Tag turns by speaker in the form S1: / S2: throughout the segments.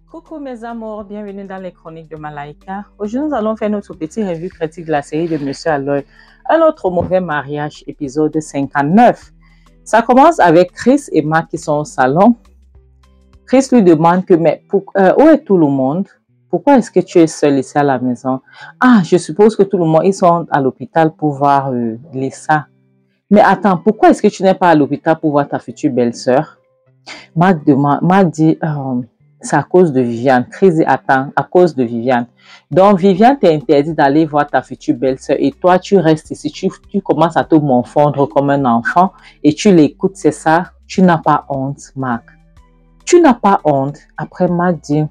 S1: Coucou mes amours, bienvenue dans les chroniques de Malaika. Aujourd'hui, nous allons faire notre petit revue critique de la série de Monsieur Aloy, Un autre mauvais mariage, épisode 59. Ça commence avec Chris et Mark qui sont au salon. Chris lui demande où est tout le monde? Pourquoi est-ce que tu es seul ici à la maison? Ah, je suppose que tout le monde, ils sont à l'hôpital pour voir Lisa. Mais attends, pourquoi est-ce que tu n'es pas à l'hôpital pour voir ta future belle-sœur? Mark dit... c'est à cause de Viviane. Chris dit, attends, à cause de Viviane. Donc, Viviane t'interdit d'aller voir ta future belle-sœur et toi, tu restes ici. Tu commences à te morfondre comme un enfant et tu l'écoutes, c'est ça? Tu n'as pas honte, Mark. Tu n'as pas honte. Après, Mark dit,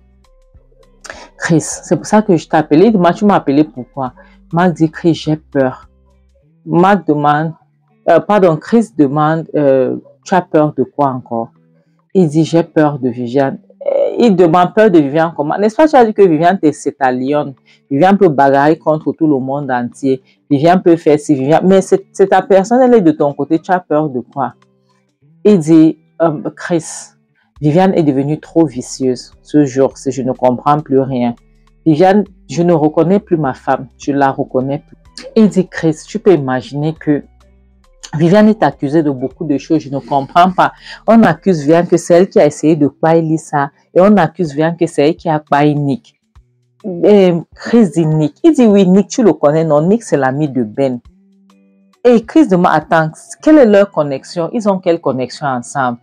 S1: Chris, c'est pour ça que je t'ai appelé. Tu m'as appelé pourquoi? Mark dit, Chris, j'ai peur. Chris demande, tu as peur de quoi encore? Il dit, j'ai peur de Viviane. Il demande peur de Viviane comment? N'est-ce pas, tu as dit que Viviane, c'est ta lionne. Viviane peut bagarrer contre tout le monde entier. Viviane peut faire ci, Viviane. Mais c'est ta personne, elle est de ton côté. Tu as peur de quoi? Il dit, Chris, Viviane est devenue trop vicieuse ce jour. Je ne comprends plus rien. Viviane, je ne reconnais plus ma femme. Je la reconnais plus. Il dit, Chris, tu peux imaginer que Viviane est accusée de beaucoup de choses, je ne comprends pas. On accuse Viviane que c'est elle qui a essayé de pailler Lisa et on accuse Viviane que c'est elle qui a paillé Nick. Chris dit Nick. Il dit oui, Nick, tu le connais, non? Nick, c'est l'ami de Ben. Et Chris demande, attends, quelle est leur connexion? Ils ont quelle connexion ensemble?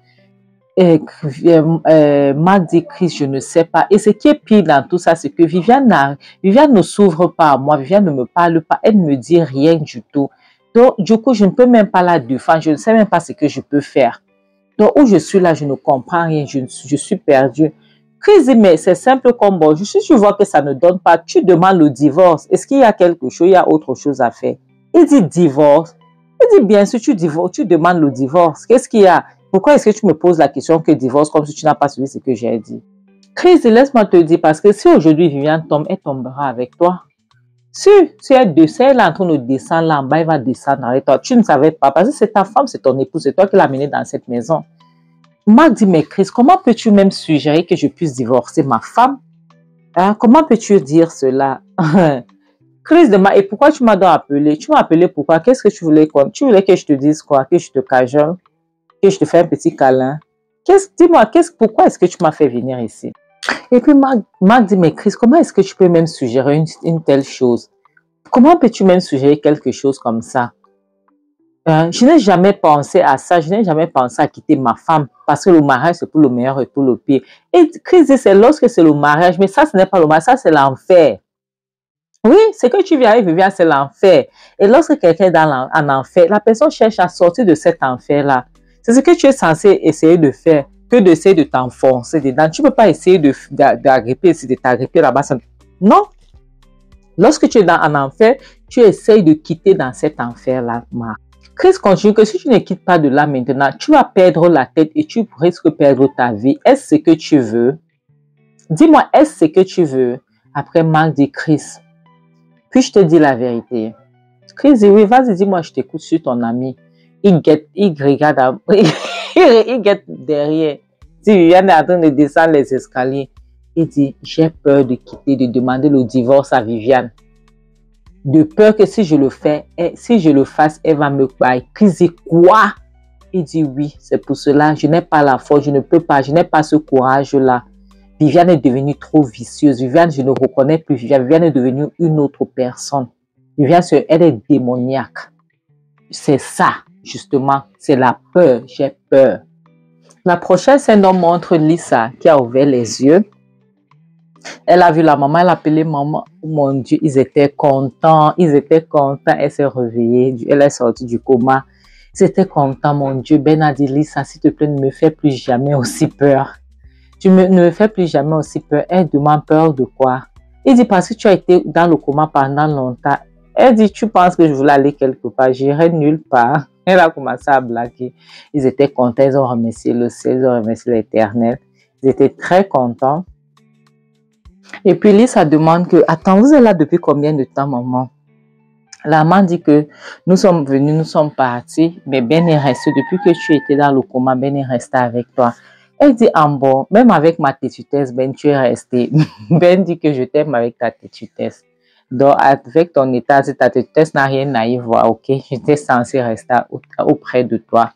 S1: Mark dit, Chris, je ne sais pas. Et ce qui est pire dans tout ça, c'est que Viviane ne s'ouvre pas à moi, Viviane ne me parle pas, elle ne me dit rien du tout. Donc, du coup, je ne peux même pas la défendre. Je ne sais même pas ce que je peux faire. Donc, où je suis là, je ne comprends rien. Je suis perdue. Chris dit, mais c'est simple comme bon. Si tu vois que ça ne donne pas, tu demandes le divorce. Est-ce qu'il y a quelque chose, il y a autre chose à faire? Il dit divorce. Il dit, bien sûr, tu demandes le divorce. Qu'est-ce qu'il y a? Pourquoi est-ce que tu me poses la question que divorce comme si tu n'as pas suivi ce que j'ai dit? Chris dit, laisse-moi te dire, parce que si aujourd'hui Viviane tombe, elle tombera avec toi. Si elle est en train de descendre là en bas, il va descendre avec toi. Tu ne savais pas, parce que c'est ta femme, c'est ton épouse, c'est toi qui l'as menée dans cette maison. Mark dit, mais Chris, comment peux-tu même suggérer que je puisse divorcer ma femme? Hein? Comment peux-tu dire cela? Chris demande, et pourquoi tu m'as donc appelé? Tu m'as appelé pourquoi? Qu'est-ce que tu voulais? Tu voulais que je te dise quoi? Que je te cajole? Que je te fais un petit câlin? Dis-moi, pourquoi est-ce que tu m'as fait venir ici? Et puis Mark dit, mais Chris, comment est-ce que tu peux même suggérer une telle chose? Comment peux-tu même suggérer quelque chose comme ça? Je n'ai jamais pensé à ça, je n'ai jamais pensé à quitter ma femme parce que le mariage, c'est pour le meilleur et pour le pire. Et Chris dit, c'est lorsque c'est le mariage, mais ça, ce n'est pas le mariage, ça, c'est l'enfer. Oui, c'est que tu viens vivre, c'est l'enfer. Et lorsque quelqu'un est en enfer, la personne cherche à sortir de cet enfer-là. C'est ce que tu es censé essayer de faire, que d'essayer de t'enfoncer dedans. Tu ne peux pas essayer d'agripper, de t'agripper là-bas. Non. Lorsque tu es en enfer, tu essayes de quitter dans cet enfer-là. Chris continue que si tu ne quittes pas de là maintenant, tu vas perdre la tête et tu risques de perdre ta vie. Est-ce ce que tu veux? Dis-moi, est-ce ce que tu veux? Après, Mark dit, Chris, puis je te dis la vérité. Chris dit, oui, vas-y, dis-moi, je t'écoute sur ton ami. Il regarde, il guette derrière. Si Viviane est en train de descendre les escaliers, il dit, j'ai peur de quitter, de demander le divorce à Viviane. De peur que si je le fasse, elle va me bailler. Chris dit, quoi? Il dit, oui, c'est pour cela, je n'ai pas la force, je ne peux pas, je n'ai pas ce courage-là. Viviane est devenue trop vicieuse. Viviane, je ne reconnais plus Viviane. Viviane est devenue une autre personne. Viviane, elle est démoniaque. C'est ça, justement, c'est la peur, j'ai peur. La prochaine scène nous montre Lisa qui a ouvert les yeux. Elle a vu la maman, elle a appelé maman. Oh mon Dieu, ils étaient contents, Elle s'est réveillée, elle est sortie du coma. Ils étaient contents, mon Dieu. Ben a dit, Lisa, s'il te plaît, ne me fais plus jamais aussi peur. Ne me fais plus jamais aussi peur. Elle demande peur de quoi? Il dit, parce que tu as été dans le coma pendant longtemps. Elle dit, tu penses que je voulais aller quelque part? J'irai nulle part. Elle a commencé à blaguer. Ils étaient contents, ils ont remercié le ciel, ils ont remercié l'Éternel. Ils étaient très contents. Et puis Lisa demande que, attends, vous êtes là depuis combien de temps, maman? La maman dit que nous sommes venus, nous sommes partis, mais Ben est resté. Depuis que tu étais dans le coma, Ben est resté avec toi. Elle dit, en bon, même avec ma têtutesse, Ben, tu es resté. Ben dit que je t'aime avec ta têtutesse. Donc, avec ton état, si ta têtutesse n'a rien à y voir, ok, j'étais censée rester auprès de toi.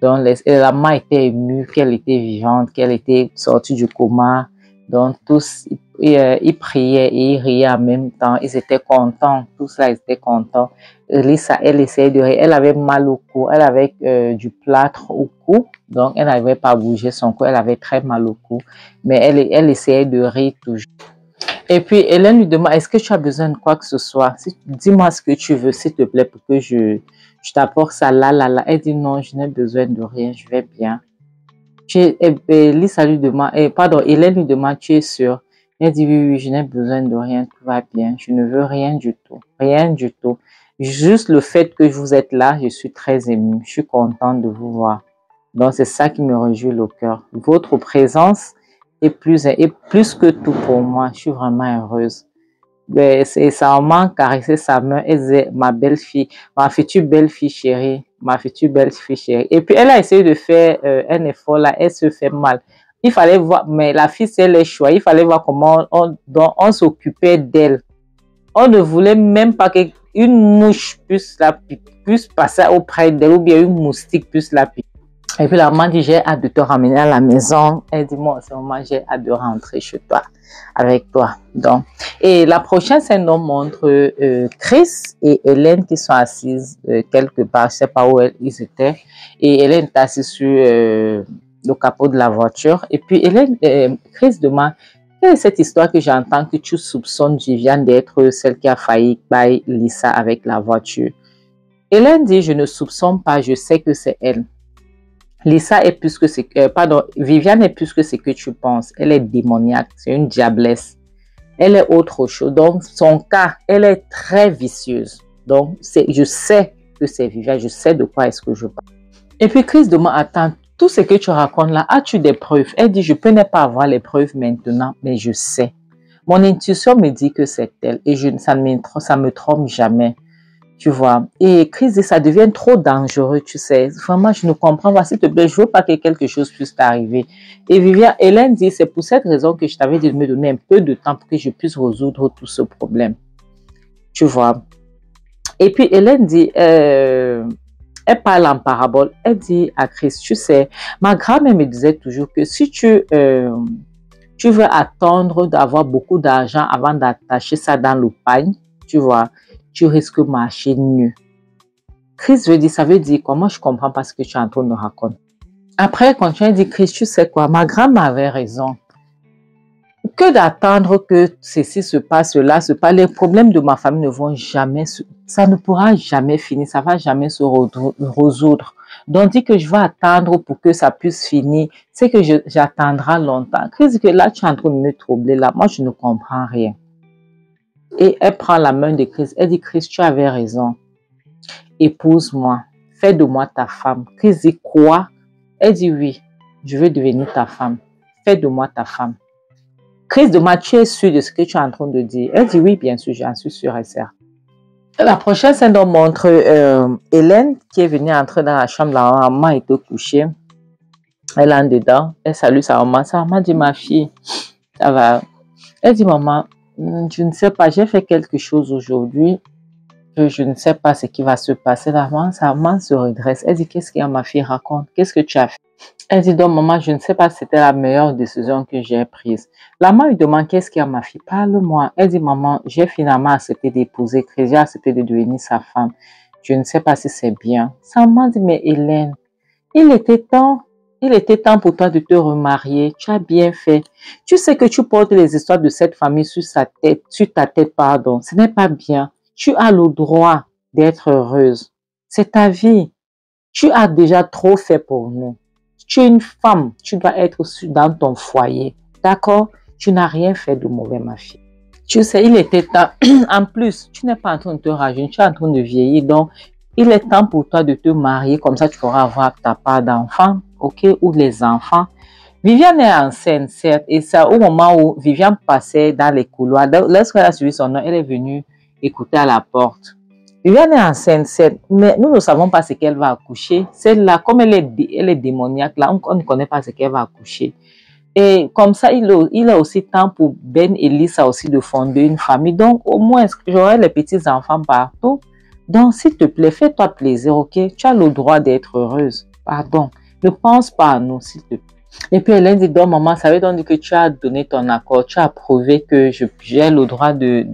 S1: Donc, la maman était émue, qu'elle était vivante, qu'elle était sortie du coma. Donc, tous, ils priaient et ils riaient en même temps. Ils étaient contents. Tous là, ils étaient contents. Lisa, elle essayait de rire. Elle avait mal au cou. Elle avait du plâtre au cou. Donc, elle n'arrivait pas à bouger son cou. Elle avait très mal au cou. Mais elle essayait de rire toujours. Et puis, Hélène lui demande, est-ce que tu as besoin de quoi que ce soit? Dis-moi ce que tu veux, s'il te plaît, pour que je t'apporte ça là. Elle dit, non, je n'ai besoin de rien, je vais bien. Lisa lui demande, Hélène lui demande, tu es sûre? Elle dit, oui, je n'ai besoin de rien, tout va bien. Je ne veux rien du tout, rien du tout. Juste le fait que vous êtes là, je suis très émue, je suis contente de vous voir. Donc, c'est ça qui me réjouit le cœur. Votre présence est plus que tout pour moi. Je suis vraiment heureuse. Et sa maman caressait sa main et disait, ma belle-fille, ma future belle-fille chérie, ma future belle-fille chérie. Et puis, elle a essayé de faire un effort là, elle se fait mal. Il fallait voir, mais la fille, c'est les choix. Il fallait voir comment on s'occupait d'elle. On ne voulait même pas qu'une mouche puisse passer auprès d'elle ou bien une moustique puisse la piquer. Et puis la maman dit, j'ai hâte de te ramener à la maison. Elle dit, moi, en ce moment, j'ai hâte de rentrer chez toi, avec toi. Donc, et la prochaine scène nous montre Chris et Hélène qui sont assises quelque part, je ne sais pas où ils étaient. Et Hélène est assise sur le capot de la voiture. Et puis Chris demande, quelle est cette histoire que j'entends que tu soupçonnes Viviane d'être celle qui a failli bailler Lisa avec la voiture? Hélène dit, je ne soupçonne pas, je sais que c'est elle. Lisa est plus que Viviane est plus que ce que tu penses. Elle est démoniaque, c'est une diablesse. Elle est autre chose. Donc, son cas, elle est très vicieuse. Donc, je sais que c'est Viviane, je sais de quoi est-ce que je parle. Et puis, Chris demande, attends, tout ce que tu racontes là, as-tu des preuves? Elle dit, je peux ne pas avoir les preuves maintenant, mais je sais. Mon intuition me dit que c'est elle et ça me trompe jamais. Tu vois, et Chris dit, ça devient trop dangereux, tu sais. Vraiment, je ne comprends pas. S'il te plaît, je veux pas que quelque chose puisse t'arriver. Et Hélène dit, c'est pour cette raison que je t'avais dit de me donner un peu de temps pour que je puisse résoudre tout ce problème. Tu vois. Et puis, Hélène dit, elle parle en parabole. Elle dit à Chris, tu sais, ma grand-mère me disait toujours que si tu veux attendre d'avoir beaucoup d'argent avant d'attacher ça dans le pagne, tu vois, tu risques de marcher nu. Chris veut dire, ça veut dire quoi? Moi, je comprends pas ce que tu es en train de raconter. Après, elle continue, elle dit, Chris, tu sais quoi? Ma grand-mère avait raison. Que d'attendre que ceci se passe, cela se passe. Les problèmes de ma famille ne vont jamais, ça ne pourra jamais finir, ça va jamais se résoudre. Donc, dit que je vais attendre pour que ça puisse finir. C'est que j'attendrai longtemps. Chris dit que là, tu es en train de me troubler. Là, moi, je ne comprends rien. Et elle prend la main de Chris. Elle dit, Chris, tu avais raison. Épouse-moi. Fais de moi ta femme. Chris dit, quoi? Elle dit, oui, je veux devenir ta femme. Fais de moi ta femme. Chris demande, tu es sûre de ce que tu es en train de dire? Elle dit, oui, bien sûr, j'en suis sûre et certaine. La prochaine scène nous montre Hélène qui est venue entrer dans la chambre. La maman était couchée. Elle est en dedans. Elle salue sa maman. Sa maman dit, ma fille, ça va. Elle dit, maman, je ne sais pas, j'ai fait quelque chose aujourd'hui, je ne sais pas ce qui va se passer. Sa maman se redresse. Elle dit, qu'est-ce qu'il y a, ma fille, raconte, qu'est-ce que tu as fait? Elle dit, donc maman, je ne sais pas si c'était la meilleure décision que j'ai prise. La maman lui demande, qu'est-ce qu'il y a, ma fille, parle-moi. Elle dit, maman, j'ai finalement accepté d'épouser Chris, j'ai accepté de devenir sa femme. Je ne sais pas si c'est bien. Sa maman dit, mais Hélène, il était temps pour toi de te remarier. Tu as bien fait. Tu sais que tu portes les histoires de cette famille sur ta tête, pardon. Ce n'est pas bien. Tu as le droit d'être heureuse. C'est ta vie. Tu as déjà trop fait pour nous. Tu es une femme. Tu dois être dans ton foyer. D'accord? Tu n'as rien fait de mauvais, ma fille. Tu sais, il était temps. En plus, tu n'es pas en train de te rajeunir. Tu es en train de vieillir. Donc, il est temps pour toi de te marier. Comme ça, tu pourras avoir ta part d'enfant. OK? Ou les enfants. Viviane est enceinte, certes. Et ça, au moment où Viviane passait dans les couloirs, lorsqu'elle a suivi son nom, elle est venue écouter à la porte. Viviane est enceinte, mais nous ne savons pas ce qu'elle va accoucher. Celle-là, comme elle est démoniaque, là, on ne connaît pas ce qu'elle va accoucher. Et comme ça, il a aussi temps pour Ben et Lisa aussi de fonder une famille. Donc, au moins, j'aurai les petits-enfants partout. Donc, s'il te plaît, fais-toi plaisir, ok? Tu as le droit d'être heureuse. Pardon. Ne pense pas à nous, s'il te plaît. Et puis, Hélène dit, donc, maman, ça veut donc dire que tu as donné ton accord, tu as prouvé que j'ai le droit de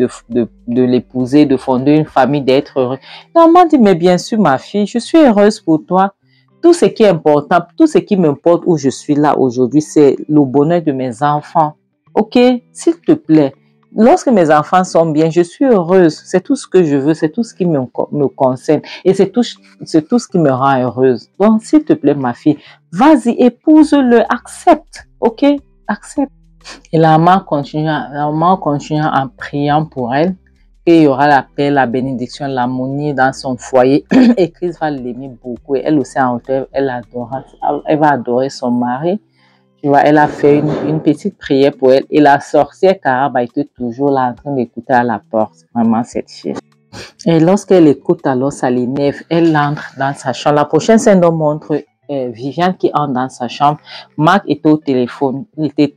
S1: l'épouser, de fonder une famille, d'être heureux. Maman dit, mais bien sûr, ma fille, je suis heureuse pour toi. Tout ce qui est important, tout ce qui m'importe où je suis là aujourd'hui, c'est le bonheur de mes enfants. Ok? S'il te plaît. Lorsque mes enfants sont bien, je suis heureuse. C'est tout ce que je veux, c'est tout ce qui me concerne. Et c'est tout ce qui me rend heureuse. Donc, s'il te plaît, ma fille, vas-y, épouse-le, accepte. Ok? Accepte. Et la maman continue en priant pour elle. Et il y aura la paix, la bénédiction, l'harmonie dans son foyer. Et Christ va l'aimer beaucoup. Et elle aussi, en retour, elle va adorer son mari. Tu vois, elle a fait une petite prière pour elle. Et la sorcière Caraba était toujours là en train d'écouter à la porte. Vraiment, cette fille. Et lorsqu'elle écoute, alors ça l'énerve. Elle entre dans sa chambre. La prochaine scène nous montre Viviane qui entre dans sa chambre. Marc était au téléphone. Il était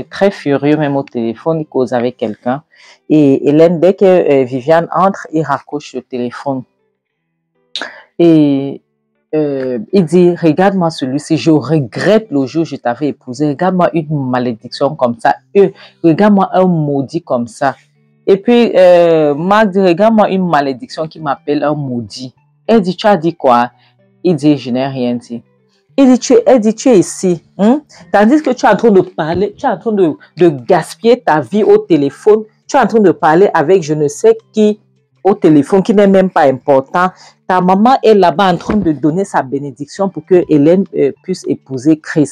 S1: très furieux même au téléphone. Il cause avec quelqu'un. Et Hélène, dès que Viviane entre, il raccroche le téléphone. Et il dit, regarde-moi celui-ci, je regrette le jour où je t'avais épousé. Regarde-moi une malédiction comme ça. Regarde-moi un maudit comme ça. Et puis, Marc dit, regarde-moi une malédiction qui m'appelle un maudit. Elle dit, tu as dit quoi? Il dit, je n'ai rien dit. Elle dit, tu es ici. Tandis que tu es en train de parler, tu es en train de gaspiller ta vie au téléphone. Tu es en train de parler avec je ne sais qui au téléphone, qui n'est même pas important. Ta maman est là-bas en train de donner sa bénédiction pour que Hélène puisse épouser Chris.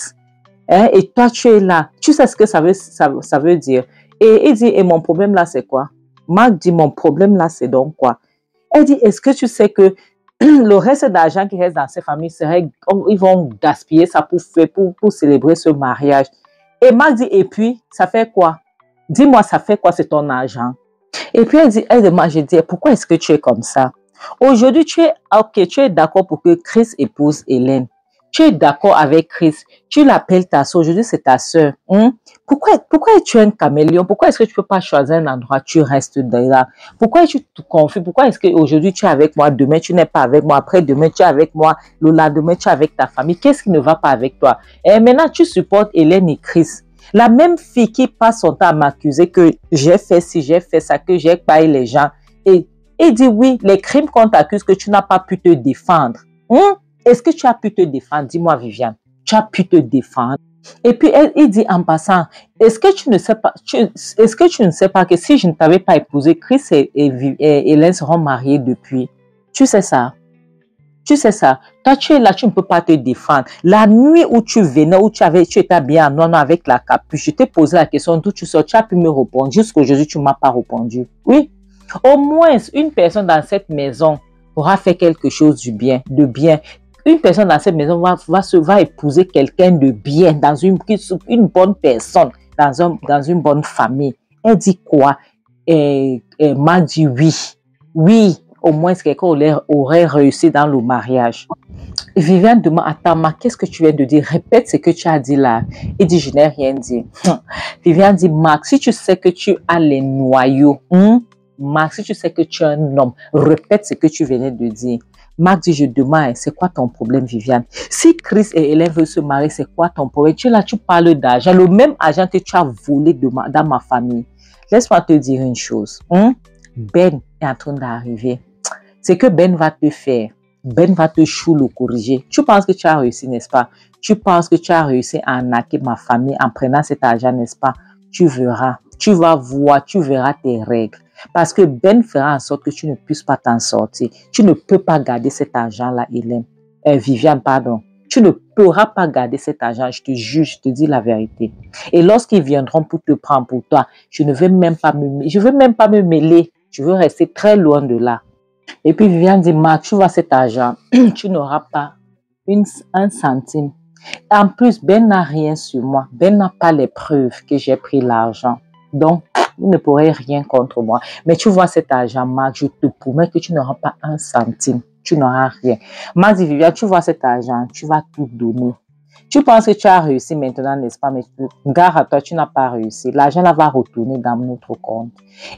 S1: Et toi, tu es là. Tu sais ce que ça veut dire. Et il dit, et mon problème là, c'est quoi? Marc dit, mon problème là, c'est donc quoi? Elle dit, est-ce que tu sais que le reste d'argent qui reste dans ces familles, ils vont gaspiller ça pour célébrer ce mariage. Et Marc dit, et puis, ça fait quoi? Dis-moi, ça fait quoi, c'est ton argent? Et puis elle demande, je dis, pourquoi est-ce que tu es comme ça? Aujourd'hui, tu es d'accord pour que Chris épouse Hélène. Tu es d'accord avec Chris. Tu l'appelles ta soeur. Aujourd'hui, c'est ta soeur. Pourquoi es-tu un caméléon? Pourquoi est-ce que tu ne peux pas choisir un endroit? Tu restes là. Pourquoi es-tu tout confus? Pourquoi est-ce qu'aujourd'hui, tu es avec moi? Demain, tu n'es pas avec moi. Après, demain, tu es avec moi. Le lendemain, tu es avec ta famille. Qu'est-ce qui ne va pas avec toi? Et maintenant, tu supportes Hélène et Chris. La même fille qui passe son temps à m'accuser que j'ai fait ci, j'ai fait ça, que j'ai payé les gens. Et dit oui, les crimes qu'on t'accuse, que tu n'as pas pu te défendre. Est-ce que tu as pu te défendre? Dis-moi, Viviane, tu as pu te défendre? Et puis, il dit en passant, est-ce que tu ne sais pas que si je ne t'avais pas épousé, Chris et Hélène seront mariés depuis? Tu sais ça? Tu sais ça, toi tu es là, tu ne peux pas te défendre. La nuit où tu venais, où tu étais bien en noir avec la capuche, je t'ai posé la question d'où tu sors, tu as pu me répondre. Jusqu'aujourd'hui, tu ne m'as pas répondu. Oui, au moins une personne dans cette maison aura fait quelque chose de bien. Une personne dans cette maison va épouser quelqu'un de bien, dans une bonne personne, dans une bonne famille. Elle dit quoi? M'a dit oui. Oui. Au moins, quelqu'un aurait réussi dans le mariage. Et Viviane demande, attends, qu'est-ce que tu viens de dire? Répète ce que tu as dit là. Il dit, je n'ai rien dit. Viviane dit, Marc, si tu sais que tu as les noyaux, Marc, si tu sais que tu es un homme, répète ce que tu venais de dire. Marc dit, je demande, c'est quoi ton problème, Viviane? Si Chris et Hélène veulent se marier, c'est quoi ton problème? Tu es là, tu parles d'argent, le même argent que tu as volé dans ma famille. Laisse-moi te dire une chose. Ben est en train d'arriver. C'est que Ben va te faire. Ben va te le corriger. Tu penses que tu as réussi, n'est-ce pas? Tu penses que tu as réussi à arnaquer ma famille en prenant cet argent, n'est-ce pas? Tu verras. Tu vas voir, tu verras tes règles. Parce que Ben fera en sorte que tu ne puisses pas t'en sortir. Tu ne peux pas garder cet argent-là, Hélène. Viviane, pardon. Tu ne pourras pas garder cet argent, je te jure, je te dis la vérité. Et lorsqu'ils viendront pour te prendre pour toi, je ne veux même pas me mêler. Je veux rester très loin de là. Et puis Viviane dit, Marc, tu vois cet argent, tu n'auras pas un centime. En plus, Ben n'a rien sur moi. Ben n'a pas les preuves que j'ai pris l'argent. Donc, vous ne pourrez rien contre moi. Mais tu vois cet argent, Marc, je te promets que tu n'auras pas un centime. Tu n'auras rien. Marc dit, Viviane, tu vois cet argent, tu vas tout donner. Tu penses que tu as réussi maintenant, n'est-ce pas? Mais gare à toi, tu n'as pas réussi. L'argent là va retourner dans notre compte.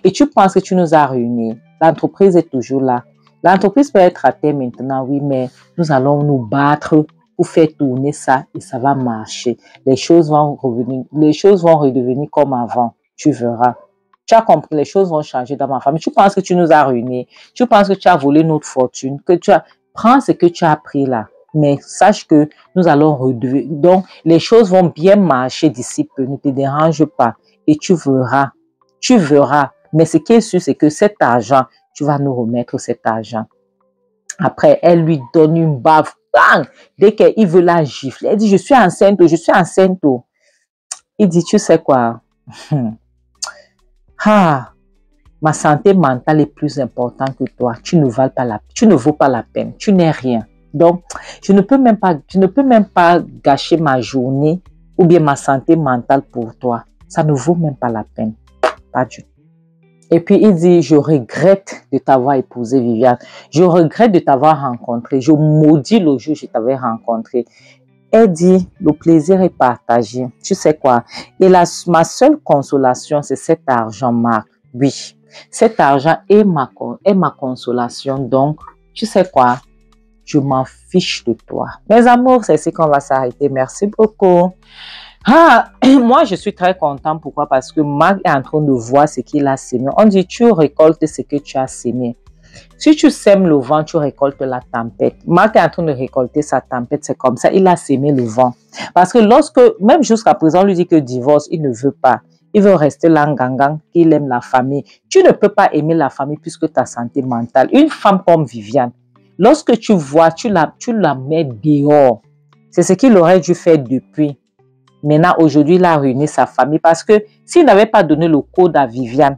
S1: Et tu penses que tu nous as ruinés. L'entreprise est toujours là. L'entreprise peut être à terre maintenant, oui, mais nous allons nous battre pour faire tourner ça et ça va marcher. Les choses vont revenir, les choses vont redevenir comme avant. Tu verras. Tu as compris, les choses vont changer dans ma famille. Tu penses que tu nous as ruinés. Tu penses que tu as volé notre fortune. Prends ce que tu as pris là. Mais sache que nous allons redevenir. Donc, les choses vont bien marcher d'ici peu. Ne te dérange pas. Et tu verras. Tu verras. Mais ce qui est sûr, c'est que cet argent, tu vas nous remettre cet argent. Après, elle lui donne une baffe. Bang! Dès qu'il veut la gifler, elle dit, je suis enceinte, je suis enceinte. Il dit, tu sais quoi? Ma santé mentale est plus importante que toi. Tu ne vaux pas la peine. Tu n'es rien. Donc, je ne peux même pas gâcher ma journée ou bien ma santé mentale pour toi. Ça ne vaut même pas la peine. Pas du tout. Et puis, il dit, je regrette de t'avoir épousé, Viviane. Je regrette de t'avoir rencontré. Je maudis le jour où je t'avais rencontré. Elle dit, le plaisir est partagé. Tu sais quoi? Et ma seule consolation, c'est cet argent, Marc. Oui, cet argent est ma consolation. Donc, tu sais quoi? Je m'en fiche de toi. Mes amours, c'est ici qu'on va s'arrêter. Merci beaucoup. Moi, je suis très contente. Pourquoi? Parce que Marc est en train de voir ce qu'il a sémé. On dit, tu récoltes ce que tu as sémé. Si tu sèmes le vent, tu récoltes la tempête. Marc est en train de récolter sa tempête, c'est comme ça. Il a sémé le vent. Parce que même jusqu'à présent, on lui dit que divorce, il ne veut pas. Il veut rester là en gangang, qu'il aime la famille. Tu ne peux pas aimer la famille puisque ta santé mentale. Une femme comme Viviane, lorsque tu vois, tu la mets dehors. C'est ce qu'il aurait dû faire depuis. Maintenant, aujourd'hui, il a ruiné sa famille parce que s'il n'avait pas donné le code à Viviane,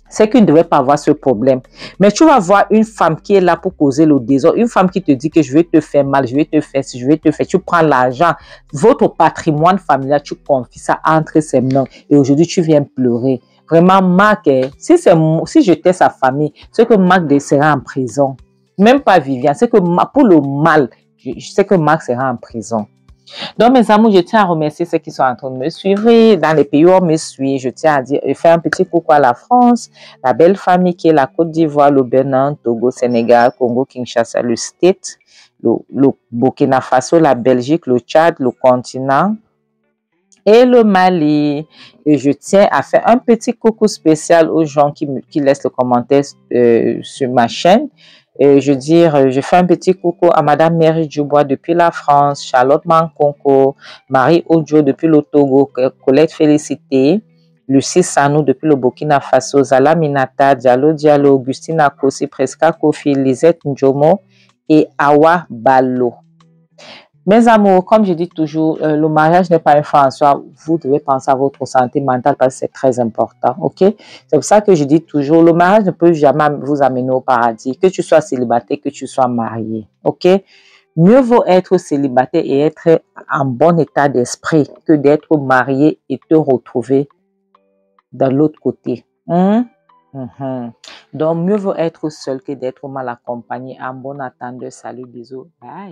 S1: c'est qu'il ne devait pas avoir ce problème. Mais tu vas voir une femme qui est là pour causer le désordre, une femme qui te dit que je vais te faire mal, je vais te faire ci, je vais te faire. Tu prends l'argent, votre patrimoine familial, tu confies ça entre ses mains et aujourd'hui tu viens pleurer. Vraiment, Marc, si j'étais sa famille, c'est que Marc sera en prison. Même pas Viviane, c'est que pour le mal, je sais que Marc sera en prison. Donc, mes amours, je tiens à remercier ceux qui sont en train de me suivre. Dans les pays où on me suit, je tiens à faire un petit coucou à la France, la belle famille qui est la Côte d'Ivoire, le Bénin, Togo, Sénégal, Congo, Kinshasa, le State, le Burkina Faso, la Belgique, le Tchad, le continent et le Mali. Et je tiens à faire un petit coucou spécial aux gens qui laissent le commentaire sur ma chaîne. Et je fais un petit coucou à Madame Mary Dubois depuis la France, Charlotte Mankonko, Marie Ojo depuis le Togo, Colette Félicité, Lucie Sanou depuis le Burkina Faso, Zala Minata, Diallo Diallo, Augustine Akosi, Preska Kofi, Lisette Njomo et Awa Balo. Mes amours, comme je dis toujours, le mariage n'est pas une fin en soi. Vous devez penser à votre santé mentale parce que c'est très important, ok? C'est pour ça que je dis toujours, le mariage ne peut jamais vous amener au paradis. Que tu sois célibataire, que tu sois marié, ok? Mieux vaut être célibataire et être en bon état d'esprit que d'être marié et te retrouver de l'autre côté. Donc, mieux vaut être seul que d'être mal accompagné. En bon attendeur, salut, bisous, bye.